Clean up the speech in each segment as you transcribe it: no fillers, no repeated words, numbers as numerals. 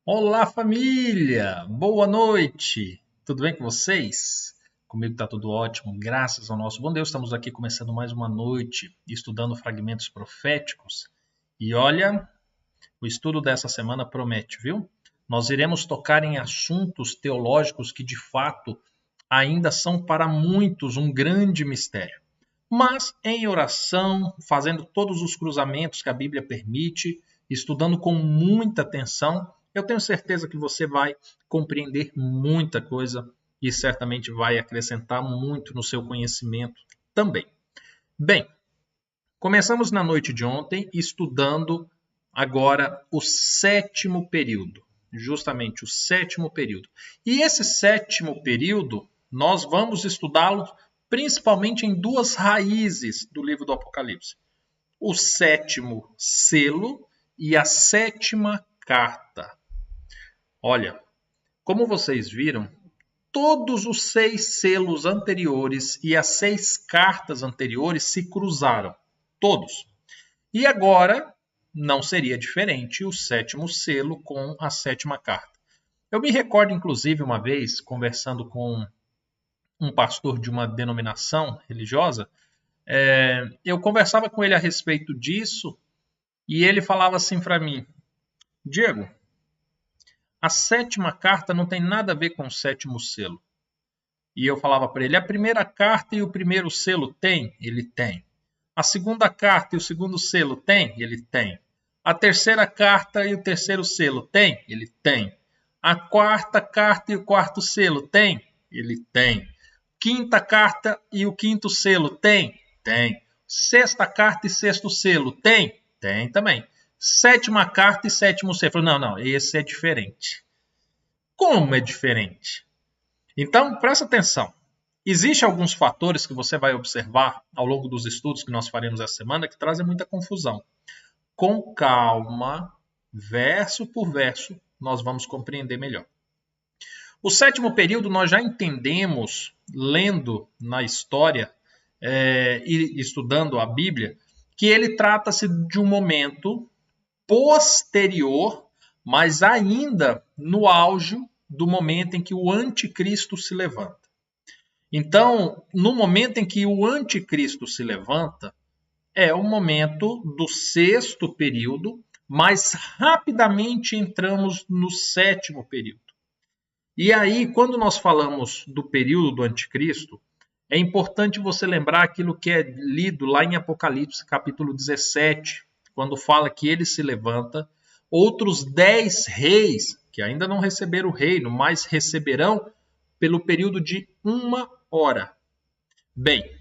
Olá, família! Boa noite! Tudo bem com vocês? Comigo está tudo ótimo, graças ao nosso bom Deus. Estamos aqui começando mais uma noite, estudando fragmentos proféticos. E olha, o estudo dessa semana promete, viu? Nós iremos tocar em assuntos teológicos que, de fato, ainda são para muitos um grande mistério. Mas em oração, fazendo todos os cruzamentos que a Bíblia permite, estudando com muita atenção, eu tenho certeza que você vai compreender muita coisa e certamente vai acrescentar muito no seu conhecimento também. Bem, começamos na noite de ontem estudando agora o sétimo período, justamente o sétimo período. E esse sétimo período, nós vamos estudá-lo principalmente em duas raízes do livro do Apocalipse. O sétimo selo e a sétima carta. Olha, como vocês viram, todos os 6 selos anteriores e as 6 cartas anteriores se cruzaram. Todos. E agora não seria diferente o sétimo selo com a sétima carta. Eu me recordo, inclusive, uma vez, conversando com um pastor de uma denominação religiosa, eu conversava com ele a respeito disso e ele falava assim para mim: Diego, a sétima carta não tem nada a ver com o sétimo selo. E eu falava para ele: a primeira carta e o primeiro selo tem? Ele tem. A segunda carta e o segundo selo tem? Ele tem. A terceira carta e o terceiro selo tem? Ele tem. A quarta carta e o quarto selo tem? Ele tem. Quinta carta e o quinto selo tem? Tem. Sexta carta e sexto selo tem? Tem também. Sétima carta e sétimo selo. Não, esse é diferente. Como é diferente? Então, presta atenção. Existem alguns fatores que você vai observar ao longo dos estudos que nós faremos essa semana que trazem muita confusão. Com calma, verso por verso, nós vamos compreender melhor. O sétimo período nós já entendemos, lendo na história e estudando a Bíblia, que ele trata-se de um momento posterior, mas ainda no auge do momento em que o anticristo se levanta. Então, no momento em que o anticristo se levanta, é o momento do sexto período, mas rapidamente entramos no sétimo período. E aí, quando nós falamos do período do anticristo, é importante você lembrar aquilo que é lido lá em Apocalipse, capítulo 17, quando fala que ele se levanta, outros 10 reis, que ainda não receberam o reino, mas receberão pelo período de 1 hora. Bem,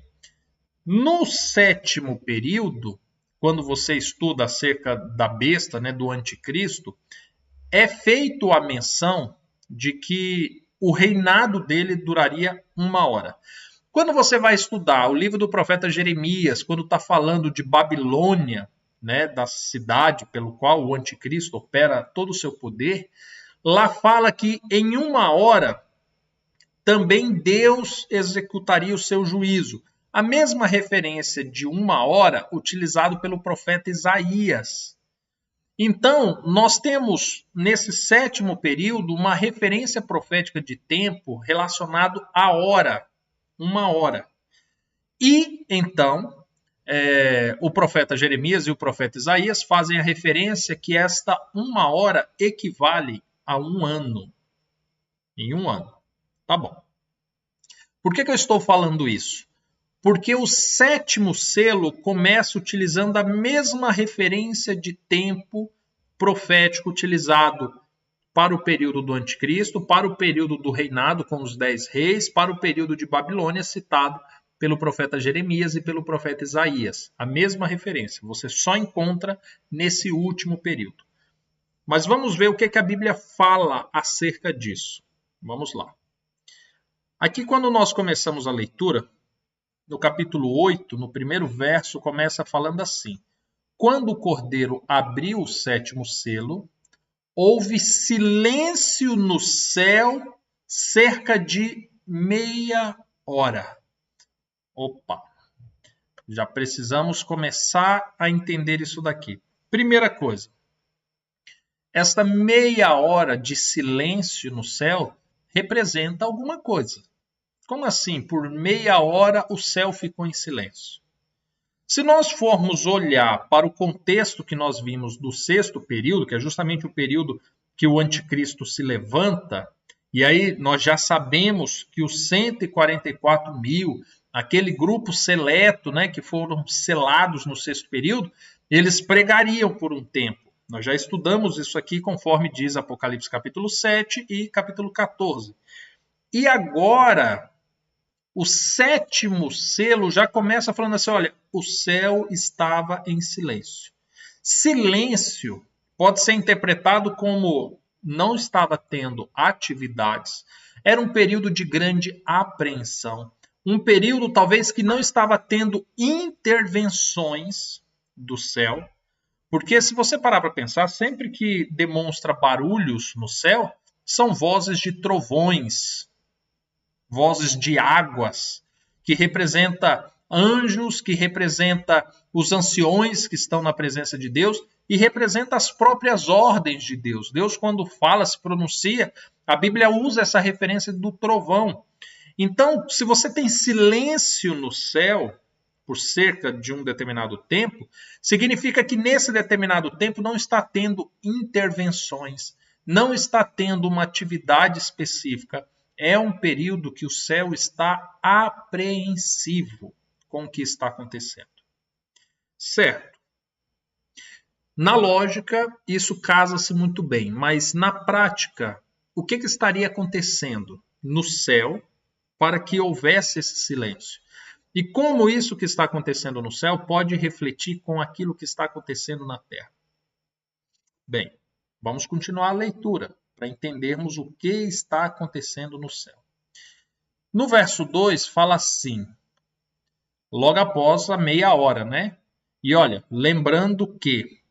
no sétimo período, quando você estuda acerca da besta, do anticristo, é feito a menção de que o reinado dele duraria 1 hora. Quando você vai estudar o livro do profeta Jeremias, quando está falando de Babilônia, da cidade pelo qual o anticristo opera todo o seu poder, lá fala que em 1 hora também Deus executaria o seu juízo. A mesma referência de 1 hora utilizado pelo profeta Isaías. Então, nós temos nesse sétimo período uma referência profética de tempo relacionado à hora, 1 hora. E então, o profeta Jeremias e o profeta Isaías fazem a referência que esta 1 hora equivale a 1 ano. Em 1 ano. Tá bom. Por que eu estou falando isso? Porque o sétimo selo começa utilizando a mesma referência de tempo profético utilizado para o período do anticristo, para o período do reinado com os 10 reis, para o período de Babilônia citado pelo profeta Jeremias e pelo profeta Isaías. A mesma referência, você só encontra nesse último período. Mas vamos ver o que a Bíblia fala acerca disso. Vamos lá. Aqui, quando nós começamos a leitura, no capítulo 8, no primeiro verso, começa falando assim: quando o cordeiro abriu o sétimo selo, houve silêncio no céu cerca de meia hora. Opa! Já precisamos começar a entender isso daqui. Primeira coisa, esta meia hora de silêncio no céu representa alguma coisa. Como assim? Por meia hora o céu ficou em silêncio. Se nós formos olhar para o contexto que nós vimos do sexto período, que é justamente o período que o anticristo se levanta, e aí nós já sabemos que os 144 mil, aquele grupo seleto, né, que foram selados no sexto período, eles pregariam por um tempo. Nós já estudamos isso aqui conforme diz Apocalipse capítulo 7 e capítulo 14. E agora, o sétimo selo já começa falando assim, olha, o céu estava em silêncio. Silêncio pode ser interpretado como não estava tendo atividades. Era um período de grande apreensão. Um período talvez que não estava tendo intervenções do céu. Porque se você parar para pensar, sempre que demonstra barulhos no céu, são vozes de trovões, vozes de águas, que representa anjos, que representa os anciões que estão na presença de Deus e representa as próprias ordens de Deus. Deus, quando fala, se pronuncia, a Bíblia usa essa referência do trovão. Então, se você tem silêncio no céu por cerca de um determinado tempo, significa que nesse determinado tempo não está tendo intervenções, não está tendo uma atividade específica. É um período que o céu está apreensivo com o que está acontecendo. Certo. Na lógica, isso casa-se muito bem, mas na prática, o que estaria acontecendo no céu para que houvesse esse silêncio? E como isso que está acontecendo no céu pode refletir com aquilo que está acontecendo na terra? Bem, vamos continuar a leitura para entendermos o que está acontecendo no céu. No verso 2 fala assim, logo após a meia hora, né? E olha, lembrando que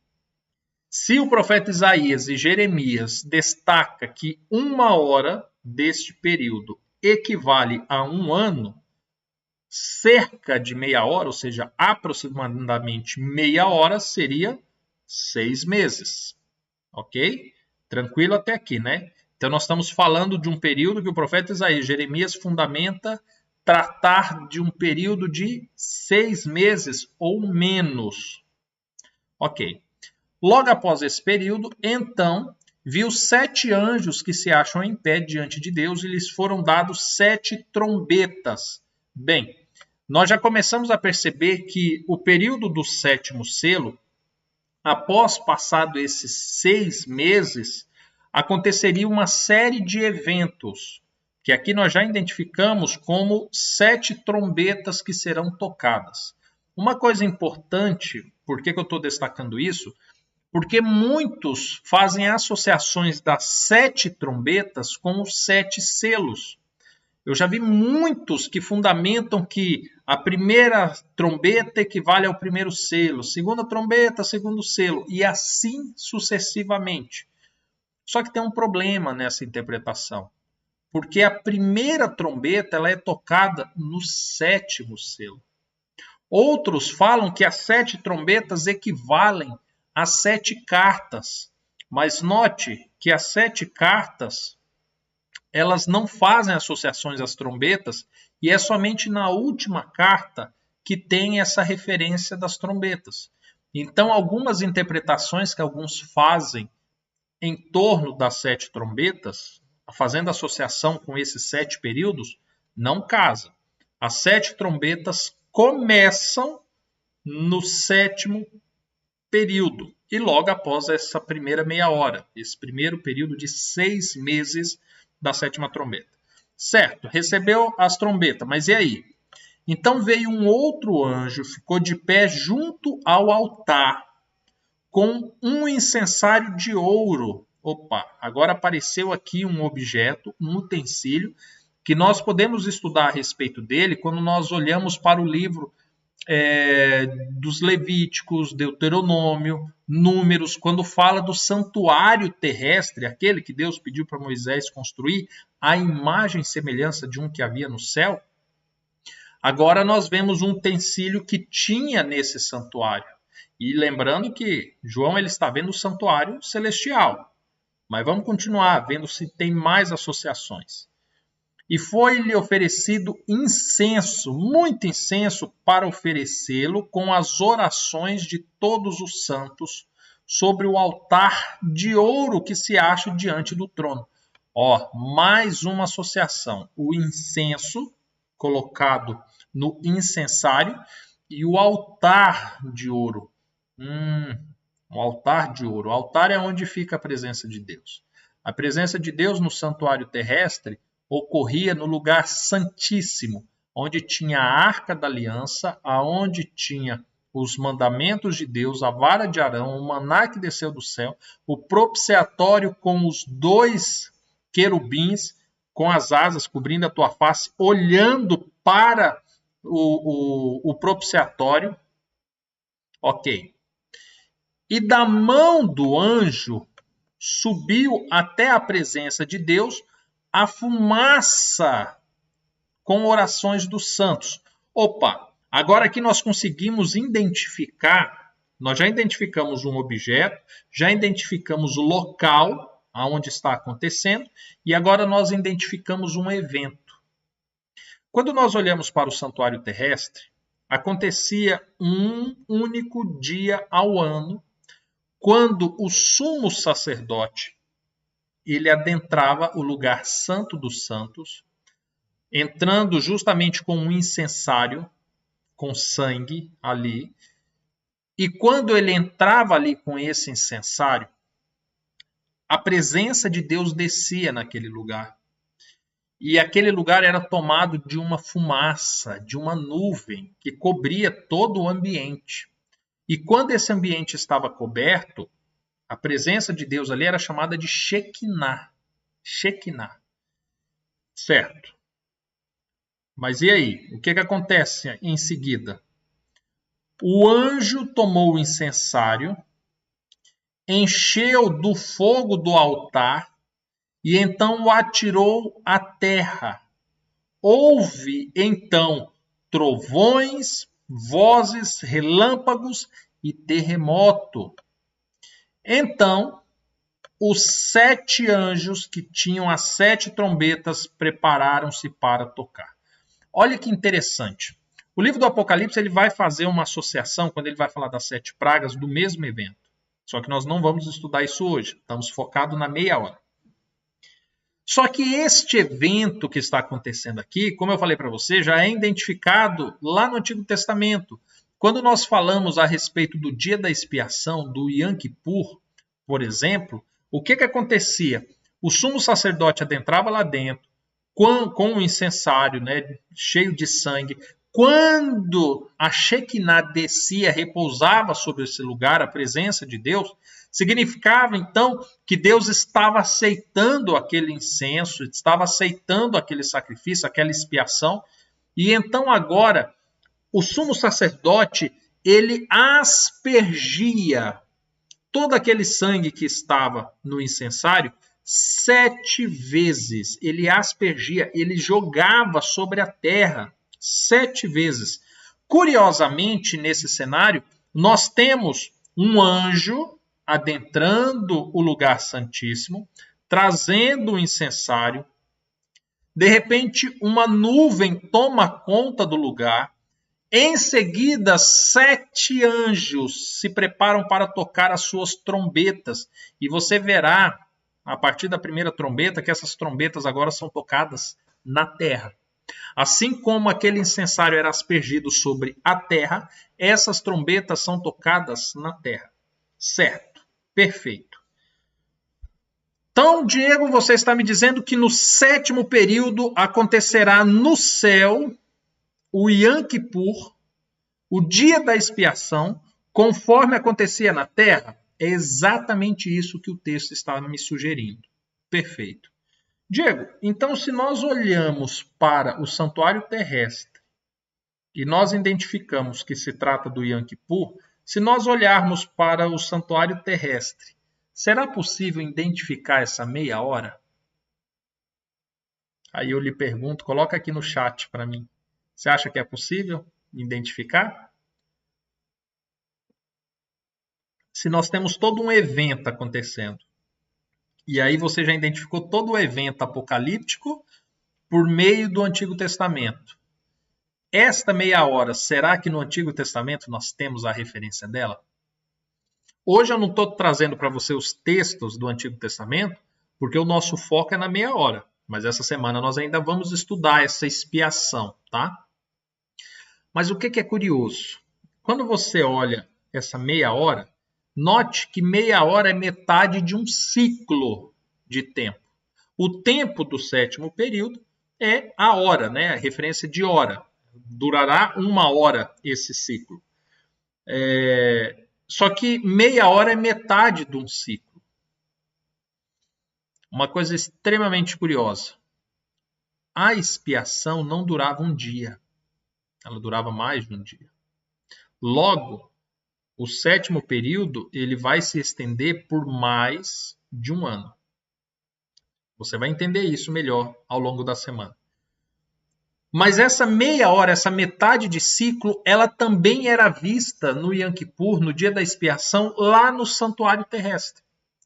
se o profeta Isaías e Jeremias destaca que uma hora deste período equivale a um ano, cerca de meia hora, ou seja, aproximadamente meia hora, seria 6 meses. Ok? Tranquilo até aqui, né? Então nós estamos falando de um período que o profeta Isaías e Jeremias fundamenta tratar de um período de 6 meses ou menos. Ok. Logo após esse período, então, viu 7 anjos que se acham em pé diante de Deus e lhes foram dados 7 trombetas. Bem, nós já começamos a perceber que o período do sétimo selo, após passado esses 6 meses, aconteceria uma série de eventos, que aqui nós já identificamos como 7 trombetas que serão tocadas. Uma coisa importante, por que eu estou destacando isso? Porque muitos fazem associações das 7 trombetas com os 7 selos. Eu já vi muitos que fundamentam que a primeira trombeta equivale ao primeiro selo, segunda trombeta, segundo selo, e assim sucessivamente. Só que tem um problema nessa interpretação, porque a primeira trombeta ela é tocada no 7º selo. Outros falam que as 7 trombetas equivalem às 7 cartas, mas note que as 7 cartas elas não fazem associações às trombetas e é somente na última carta que tem essa referência das trombetas. Então, algumas interpretações que alguns fazem em torno das 7 trombetas, fazendo associação com esses 7 períodos, não casa. As 7 trombetas começam no 7º período e logo após essa primeira meia hora, esse primeiro período de 6 meses da 7ª trombeta. Certo, recebeu as trombetas, mas e aí? Então veio um outro anjo, ficou de pé junto ao altar, com um incensário de ouro. Opa, agora apareceu aqui um objeto, um utensílio, que nós podemos estudar a respeito dele quando nós olhamos para o livro dos Levíticos, Deuteronômio, Números, quando fala do santuário terrestre, aquele que Deus pediu para Moisés construir, a imagem e semelhança de um que havia no céu. Agora nós vemos um utensílio que tinha nesse santuário. E lembrando que João ele está vendo o santuário celestial. Mas vamos continuar vendo se tem mais associações. E foi-lhe oferecido incenso, muito incenso, para oferecê-lo com as orações de todos os santos sobre o altar de ouro que se acha diante do trono. Mais uma associação. O incenso colocado no incensário e o altar de ouro. O altar de ouro. O altar é onde fica a presença de Deus. A presença de Deus no santuário terrestre ocorria no lugar santíssimo, onde tinha a arca da aliança, aonde tinha os mandamentos de Deus, a vara de Arão, o maná que desceu do céu, o propiciatório com os 2 querubins com as asas cobrindo a tua face, olhando para o propiciatório. Ok. E da mão do anjo subiu até a presença de Deus a fumaça com orações dos santos. Agora aqui nós conseguimos identificar, nós já identificamos um objeto, já identificamos o local aonde está acontecendo e agora nós identificamos um evento. Quando nós olhamos para o santuário terrestre, acontecia um único dia ao ano, quando o sumo sacerdote ele adentrava o lugar santo dos santos, entrando justamente com um incensário, com sangue ali. E quando ele entrava ali com esse incensário, a presença de Deus descia naquele lugar. E aquele lugar era tomado de uma fumaça, de uma nuvem que cobria todo o ambiente. E quando esse ambiente estava coberto, a presença de Deus ali era chamada de Shekinah. Shekinah. Certo. Mas e aí? O que acontece em seguida? O anjo tomou o incensário, encheu do fogo do altar e então o atirou à terra. Houve então trovões, vozes, relâmpagos e terremoto. Então, os 7 anjos que tinham as 7 trombetas prepararam-se para tocar. Olha que interessante. O livro do Apocalipse ele vai fazer uma associação, quando ele vai falar das 7 pragas, do mesmo evento. Só que nós não vamos estudar isso hoje. Estamos focados na meia hora. Só que este evento que está acontecendo aqui, como eu falei para você, já é identificado lá no Antigo Testamento. Quando nós falamos a respeito do dia da expiação, do Yom Kippur, por exemplo, o que acontecia? O sumo sacerdote adentrava lá dentro, com o incensário, né, cheio de sangue. Quando a Shekinah descia, repousava sobre esse lugar, a presença de Deus, significava então que Deus estava aceitando aquele incenso, estava aceitando aquele sacrifício, aquela expiação. E então agora o sumo sacerdote, ele aspergia todo aquele sangue que estava no incensário 7 vezes. Ele aspergia, ele jogava sobre a terra 7 vezes. Curiosamente, nesse cenário, nós temos um anjo adentrando o lugar santíssimo, trazendo o incensário. De repente, uma nuvem toma conta do lugar. Em seguida, 7 anjos se preparam para tocar as suas trombetas. E você verá, a partir da primeira trombeta, que essas trombetas agora são tocadas na terra. Assim como aquele incensário era aspergido sobre a terra, essas trombetas são tocadas na terra. Certo, perfeito. Então, Diego, você está me dizendo que no 7º período acontecerá no céu o Yom Kippur, o dia da expiação, conforme acontecia na terra? É exatamente isso que o texto está me sugerindo. Perfeito. Diego, então se nós olhamos para o santuário terrestre e nós identificamos que se trata do Yom Kippur, se nós olharmos para o santuário terrestre, será possível identificar essa meia hora? Aí eu lhe pergunto, coloca aqui no chat para mim. Você acha que é possível identificar? Se nós temos todo um evento acontecendo, E aí você já identificou todo o evento apocalíptico por meio do Antigo Testamento. Esta meia hora, será que no Antigo Testamento nós temos a referência dela? Hoje eu não estou trazendo para você os textos do Antigo Testamento, porque o nosso foco é na meia hora. Mas essa semana nós ainda vamos estudar essa expiação, tá? Mas o que é curioso? Quando você olha essa meia hora, note que meia hora é metade de um ciclo de tempo. O tempo do sétimo período é a hora, né? A referência de hora. Durará 1 hora esse ciclo. Só que meia hora é metade de um ciclo. Uma coisa extremamente curiosa. A expiação não durava um dia. Ela durava mais de um dia. Logo, o sétimo período ele vai se estender por mais de um ano. Você vai entender isso melhor ao longo da semana. Mas essa meia hora, essa metade de ciclo, ela também era vista no Yom Kippur, no dia da expiação, lá no santuário terrestre.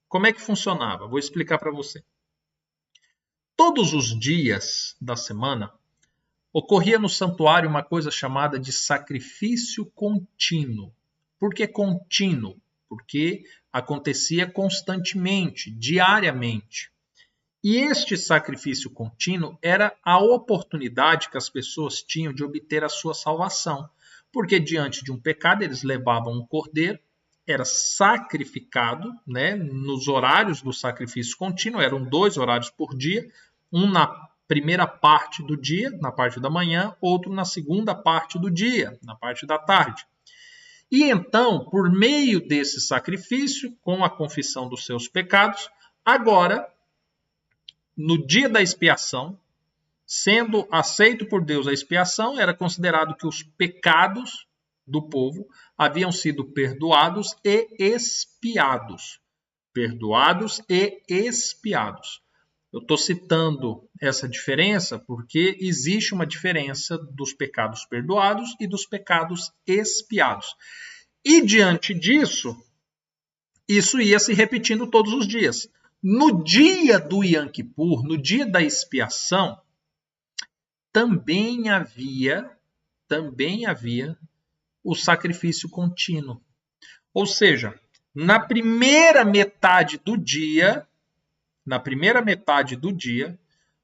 Como é que funcionava? Vou explicar para você. Todos os dias da semana, ocorria no santuário uma coisa chamada de sacrifício contínuo. Por que contínuo? Porque acontecia constantemente, diariamente. E este sacrifício contínuo era a oportunidade que as pessoas tinham de obter a sua salvação. Porque diante de um pecado, eles levavam um cordeiro, era sacrificado, né, nos horários do sacrifício contínuo, eram 2 horários por dia, um na primeira parte do dia, na parte da manhã, outro na segunda parte do dia, na parte da tarde. E então, por meio desse sacrifício, com a confissão dos seus pecados, agora, no dia da expiação, sendo aceito por Deus a expiação, era considerado que os pecados do povo haviam sido perdoados e expiados. Perdoados e expiados. Eu estou citando essa diferença porque existe uma diferença dos pecados perdoados e dos pecados expiados. E diante disso, isso ia se repetindo todos os dias. No dia do Yom Kippur, no dia da expiação, também havia o sacrifício contínuo. Ou seja, na primeira metade do dia,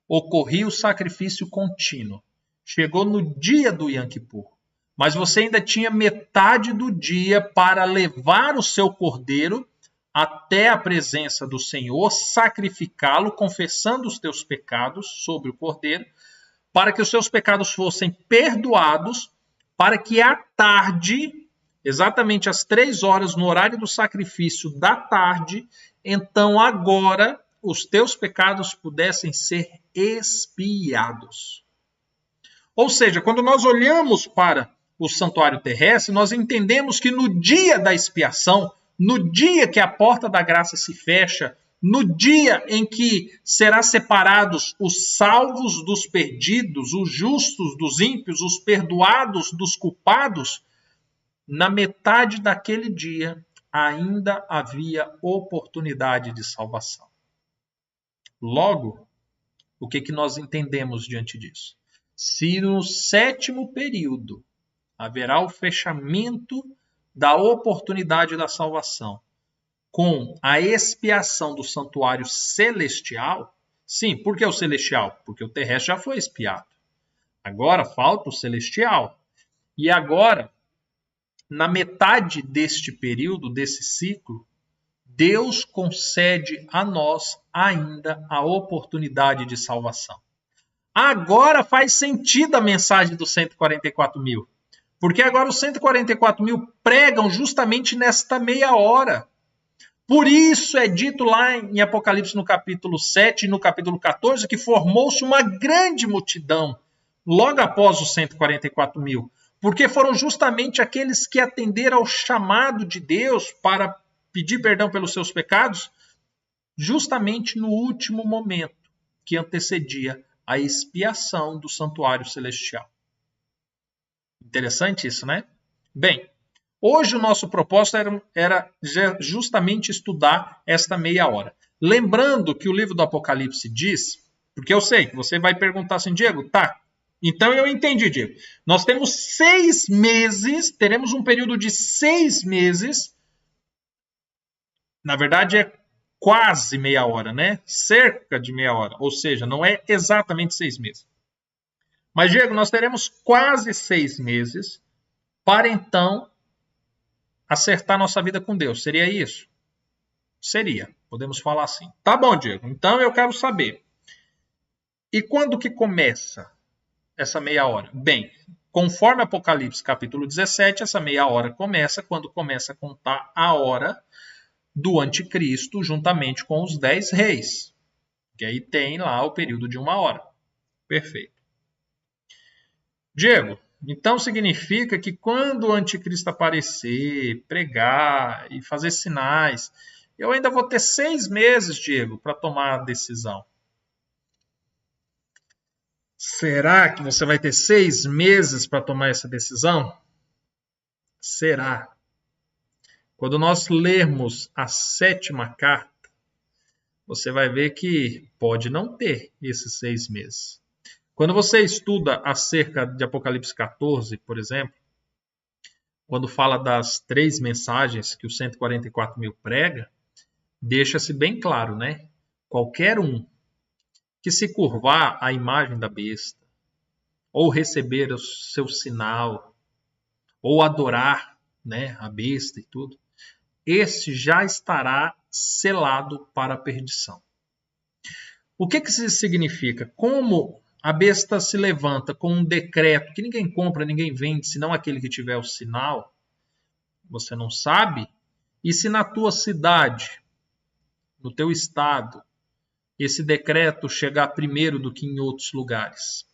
ocorria o sacrifício contínuo. Chegou no dia do Yom Kippur, mas você ainda tinha metade do dia para levar o seu cordeiro até a presença do Senhor, sacrificá-lo, confessando os teus pecados sobre o cordeiro, para que os seus pecados fossem perdoados, para que à tarde, exatamente às 3 horas, no horário do sacrifício da tarde, então agora os teus pecados pudessem ser expiados. Ou seja, quando nós olhamos para o santuário terrestre, nós entendemos que no dia da expiação, no dia que a porta da graça se fecha, no dia em que será separados os salvos dos perdidos, os justos dos ímpios, os perdoados dos culpados, na metade daquele dia ainda havia oportunidade de salvação. Logo, o que nós entendemos diante disso? Se no sétimo período haverá o fechamento da oportunidade da salvação com a expiação do santuário celestial, sim, por que o celestial? Porque o terrestre já foi expiado. Agora falta o celestial. E agora, na metade deste período, desse ciclo, Deus concede a nós ainda a oportunidade de salvação. Agora faz sentido a mensagem dos 144 mil. Porque agora os 144 mil pregam justamente nesta meia hora. Por isso é dito lá em Apocalipse no capítulo 7 e no capítulo 14 que formou-se uma grande multidão logo após os 144 mil. Porque foram justamente aqueles que atenderam ao chamado de Deus para pedir perdão pelos seus pecados, justamente no último momento que antecedia a expiação do santuário celestial. Interessante isso, né? Bem, hoje o nosso propósito era justamente estudar esta meia hora. Lembrando que o livro do Apocalipse diz, porque eu sei que você vai perguntar assim, Diego, tá, então eu entendi, Diego. Nós temos 6 meses, teremos um período de 6 meses, na verdade é quase meia hora, né? Cerca de meia hora, ou seja, não é exatamente 6 meses. Mas, Diego, nós teremos quase 6 meses para então acertar nossa vida com Deus. Seria isso? Seria. Podemos falar assim. Tá bom, Diego. Então eu quero saber. E quando que começa essa meia hora? Bem, conforme Apocalipse capítulo 17, essa meia hora começa quando começa a contar a hora do anticristo juntamente com os 10 reis. Que aí tem lá o período de 1 hora. Perfeito. Diego, então significa que quando o anticristo aparecer, pregar e fazer sinais, eu ainda vou ter 6 meses, Diego, para tomar a decisão. Será que você vai ter 6 meses para tomar essa decisão? Será? Quando nós lermos a 7ª carta, você vai ver que pode não ter esses 6 meses. Quando você estuda acerca de Apocalipse 14, por exemplo, quando fala das 3 mensagens que os 144.000 prega, deixa-se bem claro, né? Qualquer um que se curvar à imagem da besta, ou receber o seu sinal, ou adorar, né, a besta e tudo, esse já estará selado para a perdição. O que isso significa? Como a besta se levanta com um decreto que ninguém compra, ninguém vende, senão aquele que tiver o sinal, você não sabe, e se na tua cidade, no teu estado, esse decreto chegar primeiro do que em outros lugares.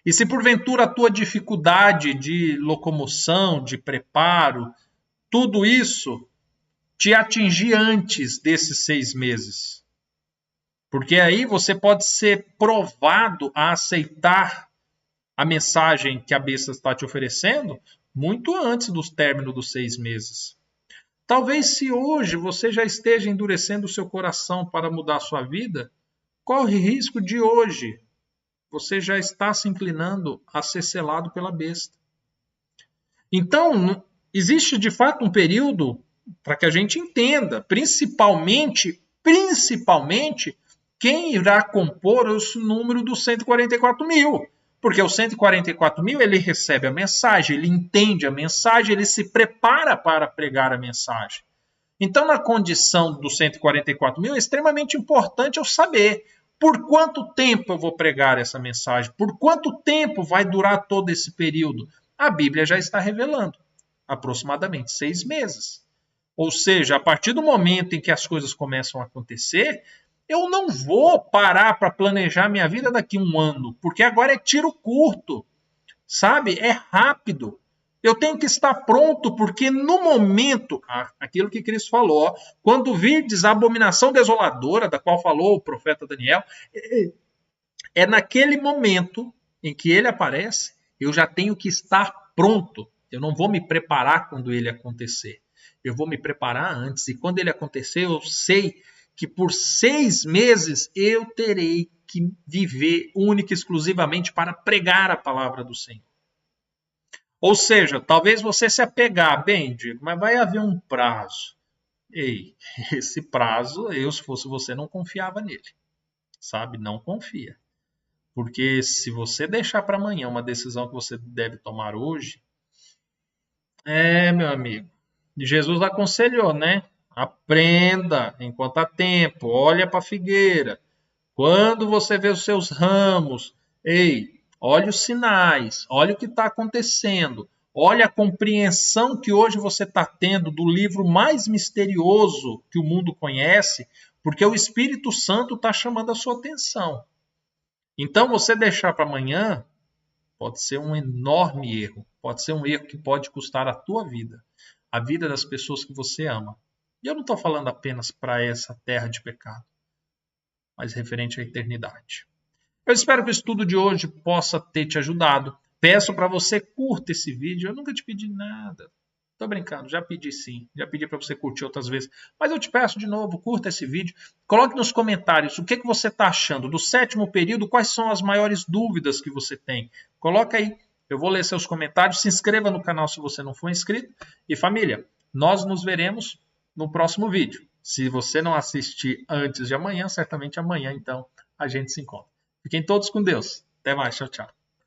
E se porventura a tua dificuldade de locomoção, de preparo, tudo isso te atingir antes desses 6 meses. Porque aí você pode ser provado a aceitar a mensagem que a besta está te oferecendo muito antes do término dos 6 meses. Talvez se hoje você já esteja endurecendo o seu coração para mudar a sua vida, corre risco de hoje você já está se inclinando a ser selado pela besta. Então, existe de fato um período para que a gente entenda, principalmente, quem irá compor esse número dos 144.000. Porque os 144.000, ele recebe a mensagem, ele entende a mensagem, ele se prepara para pregar a mensagem. Então, na condição dos 144.000, é extremamente importante eu saber por quanto tempo eu vou pregar essa mensagem, por quanto tempo vai durar todo esse período. A Bíblia já está revelando, aproximadamente 6 meses. Ou seja, a partir do momento em que as coisas começam a acontecer, eu não vou parar para planejar minha vida daqui a 1 ano, porque agora é tiro curto, sabe? É rápido. Eu tenho que estar pronto, porque no momento, aquilo que Cristo falou, quando virdes a abominação desoladora, da qual falou o profeta Daniel, é naquele momento em que ele aparece, eu já tenho que estar pronto. Eu não vou me preparar quando ele acontecer. Eu vou me preparar antes. E quando ele acontecer, eu sei que por 6 meses eu terei que viver única e exclusivamente para pregar a palavra do Senhor. Ou seja, talvez você se apegar, bem, Diego, mas vai haver um prazo. Ei, esse prazo, eu, se fosse você, não confiava nele. Sabe? Não confia. Porque se você deixar para amanhã uma decisão que você deve tomar hoje, meu amigo, Jesus aconselhou, né? Aprenda enquanto há tempo, olha para a figueira. Quando você vê os seus ramos, ei, olha os sinais, olha o que está acontecendo, olha a compreensão que hoje você está tendo do livro mais misterioso que o mundo conhece, porque o Espírito Santo está chamando a sua atenção. Então, você deixar para amanhã pode ser um enorme erro, pode ser um erro que pode custar a tua vida, a vida das pessoas que você ama. E eu não estou falando apenas para essa terra de pecado, mas referente à eternidade. Eu espero que o estudo de hoje possa ter te ajudado. Peço para você curta esse vídeo. Eu nunca te pedi nada. Tô brincando, já pedi sim. Já pedi para você curtir outras vezes. Mas eu te peço de novo, curta esse vídeo. Coloque nos comentários o que você está achando do 7º período, quais são as maiores dúvidas que você tem. Coloca aí, eu vou ler seus comentários. Se inscreva no canal se você não for inscrito. E família, nós nos veremos no próximo vídeo. Se você não assistir antes de amanhã, certamente amanhã, então, a gente se encontra. Fiquem todos com Deus. Até mais, tchau, tchau.